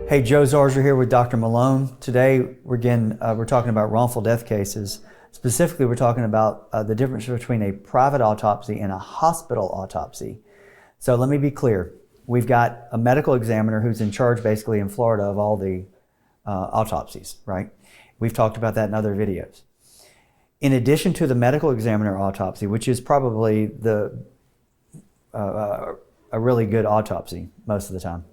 Hey, Joe Zarzaur here with Dr. Malone. Today, we're talking about wrongful death cases. Specifically, we're talking about the difference between a private autopsy and a hospital autopsy. So let me be clear. We've got a medical examiner who's in charge basically in Florida of all the autopsies, right? We've talked about that in other videos. In addition to the medical examiner autopsy, which is probably a really good autopsy most of the time,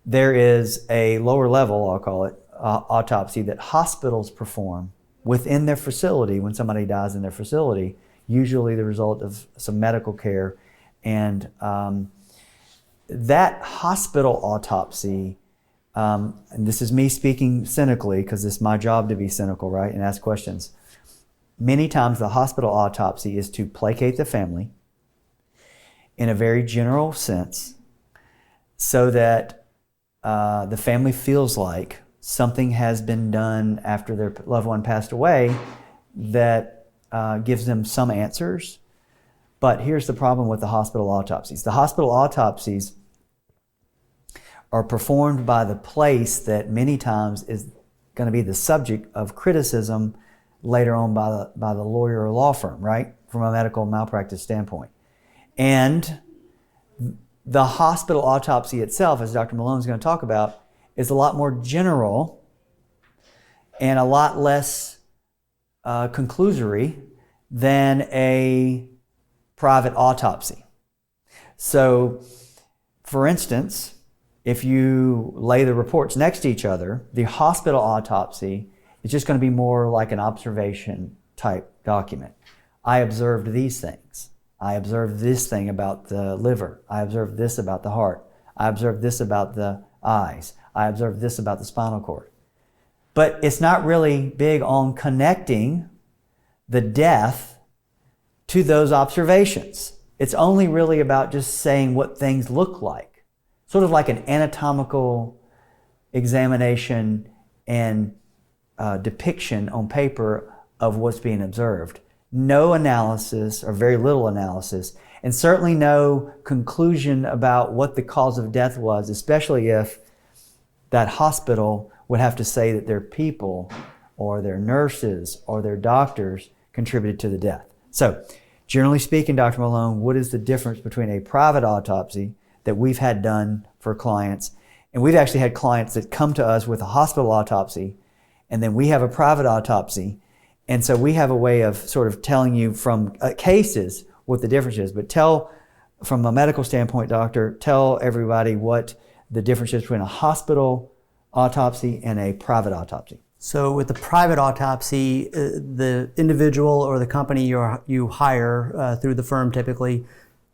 there is a lower level, I'll call it, autopsy that hospitals perform within their facility when somebody dies in their facility, usually the result of some medical care. And that hospital autopsy, and this is me speaking cynically because it's my job to be cynical, right, and ask questions. Many times the hospital autopsy is to placate the family in a very general sense so that the family feels like something has been done after their loved one passed away that gives them some answers. But here's the problem with the hospital autopsies. The hospital autopsies are performed by the place that many times is going to be the subject of criticism later on by the lawyer or law firm, right? From a medical malpractice standpoint. And the hospital autopsy itself, as Dr. Malone is going to talk about, is a lot more general and a lot less conclusory than a private autopsy. So, for instance, if you lay the reports next to each other, the hospital autopsy is just going to be more like an observation type document. I observed these things. I observed this thing about the liver. I observed this about the heart. I observed this about the eyes. I observed this about the spinal cord. But it's not really big on connecting the death to those observations. It's only really about just saying what things look like. Sort of like an anatomical examination and depiction on paper of what's being observed. No analysis, or very little analysis, and certainly no conclusion about what the cause of death was, especially if that hospital would have to say that their people or their nurses or their doctors contributed to the death. So, generally speaking, Dr. Malone, what is the difference between a private autopsy that we've had done for clients, and we've actually had clients that come to us with a hospital autopsy, and then we have a private autopsy. And so we have a way of sort of telling you from cases what the difference is. But tell, from a medical standpoint, doctor, tell everybody what the difference is between a hospital autopsy and a private autopsy. So with the private autopsy, the individual or the company you hire through the firm typically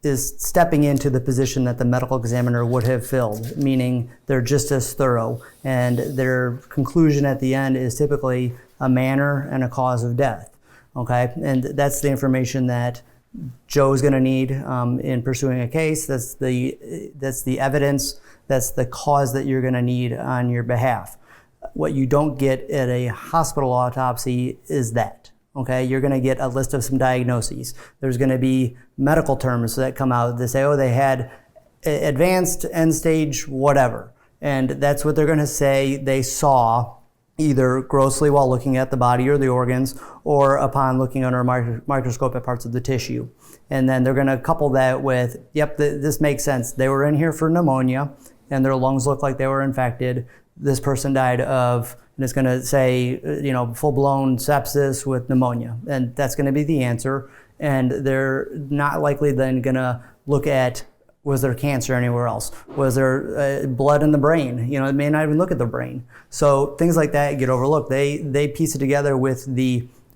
is stepping into the position that the medical examiner would have filled, meaning they're just as thorough. And their conclusion at the end is typically a manner and a cause of death, okay? And that's the information that Joe's gonna need in pursuing a case. That's the evidence, that's the cause that you're gonna need on your behalf. What you don't get at a hospital autopsy is that, okay? You're gonna get a list of some diagnoses. There's gonna be medical terms that come out that say, oh, they had advanced end stage whatever. And that's what they're gonna say they saw either grossly while looking at the body or the organs, or upon looking under a microscope at parts of the tissue. And then they're going to couple that with, yep, this makes sense. They were in here for pneumonia, and their lungs looked like they were infected. This person died of, and it's going to say, full-blown sepsis with pneumonia. And that's going to be the answer. And they're not likely then going to look at, was there cancer anywhere else? Was there blood in the brain? It may not even look at the brain. So things like that get overlooked. They piece it together with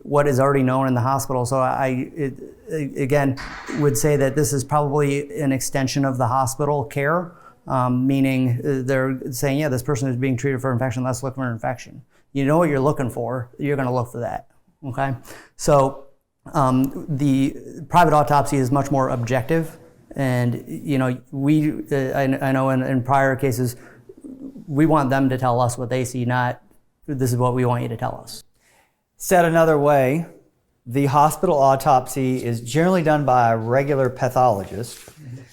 what is already known in the hospital. So I again would say that this is probably an extension of the hospital care, meaning they're saying, yeah, this person is being treated for infection, let's look for an infection. You know what you're looking for, you're gonna look for that, okay? So the private autopsy is much more objective. And, I know in prior cases, we want them to tell us what they see, not this is what we want you to tell us. Said another way, the hospital autopsy is generally done by a regular pathologist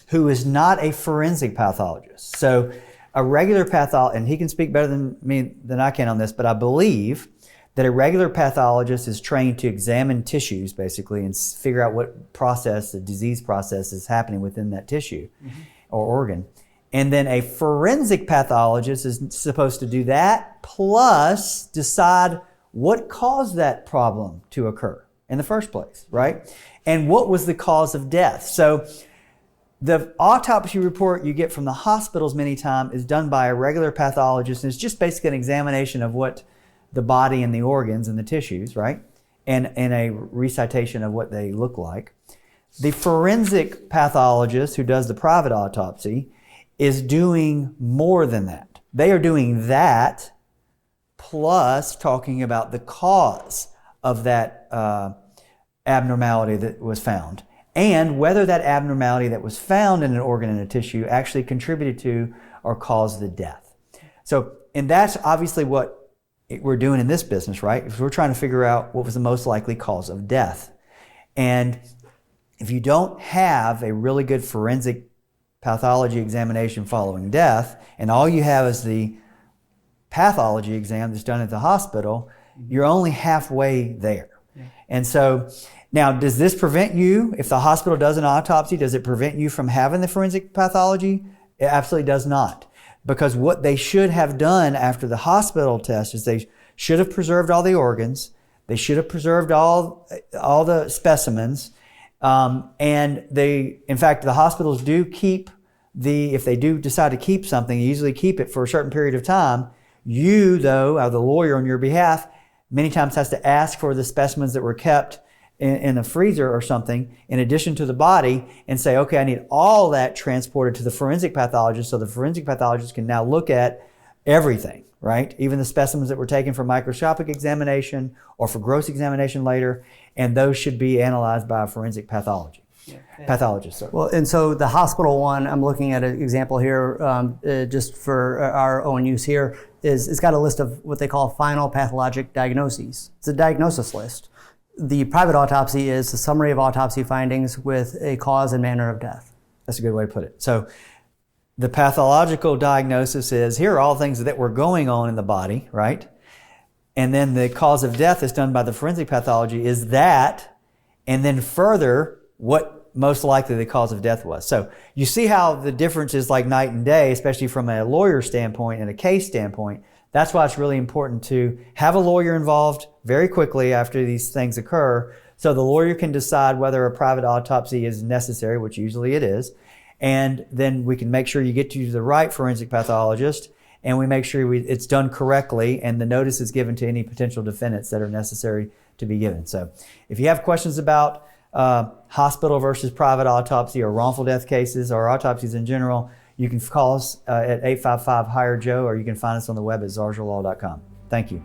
who is not a forensic pathologist. So a regular pathologist, and he can speak better than I can on this, but I believe that a regular pathologist is trained to examine tissues basically and figure out what process, the disease process is happening within that tissue or organ. And then a forensic pathologist is supposed to do that plus decide what caused that problem to occur in the first place, right? And what was the cause of death? So the autopsy report you get from the hospitals many times is done by a regular pathologist, and it's just basically an examination of what the body and the organs and the tissues, right? And a recitation of what they look like. The forensic pathologist who does the private autopsy is doing more than that. They are doing that plus talking about the cause of that abnormality that was found and whether that abnormality that was found in an organ and a tissue actually contributed to or caused the death. So, and that's obviously what we're doing in this business, right? Because we're trying to figure out what was the most likely cause of death. And if you don't have a really good forensic pathology examination following death, and all you have is the pathology exam that's done at the hospital, you're only halfway there. And so now, does this prevent you, if the hospital does an autopsy, does it prevent you from having the forensic pathology? It absolutely does not. Because what they should have done after the hospital test is they should have preserved all the organs, they should have preserved all the specimens, and in fact, the hospitals do keep if they do decide to keep something, they usually keep it for a certain period of time. You, though, the lawyer on your behalf, many times has to ask for the specimens that were kept in a freezer or something in addition to the body and say, okay, I need all that transported to the forensic pathologist so the forensic pathologist can now look at everything, right? Even the specimens that were taken for microscopic examination or for gross examination later, and those should be analyzed by a forensic pathologist. Sorry. Well, and so the hospital one, I'm looking at an example here just for our own use here, it's got a list of what they call final pathologic diagnoses. It's a diagnosis list. The private autopsy is a summary of autopsy findings with a cause and manner of death. That's a good way to put it. So the pathological diagnosis is, here are all things that were going on in the body, right? And then the cause of death is done by the forensic pathology is that, and then further, what most likely the cause of death was. So you see how the difference is like night and day, especially from a lawyer standpoint and a case standpoint. That's why it's really important to have a lawyer involved very quickly after these things occur, so the lawyer can decide whether a private autopsy is necessary, which usually it is, and then we can make sure you get to the right forensic pathologist, and we make sure it's done correctly, and the notice is given to any potential defendants that are necessary to be given. So if you have questions about hospital versus private autopsy or wrongful death cases or autopsies in general, you can call us at 855-HIRE-JOE, or you can find us on the web at zarzaurlaw.com. Thank you.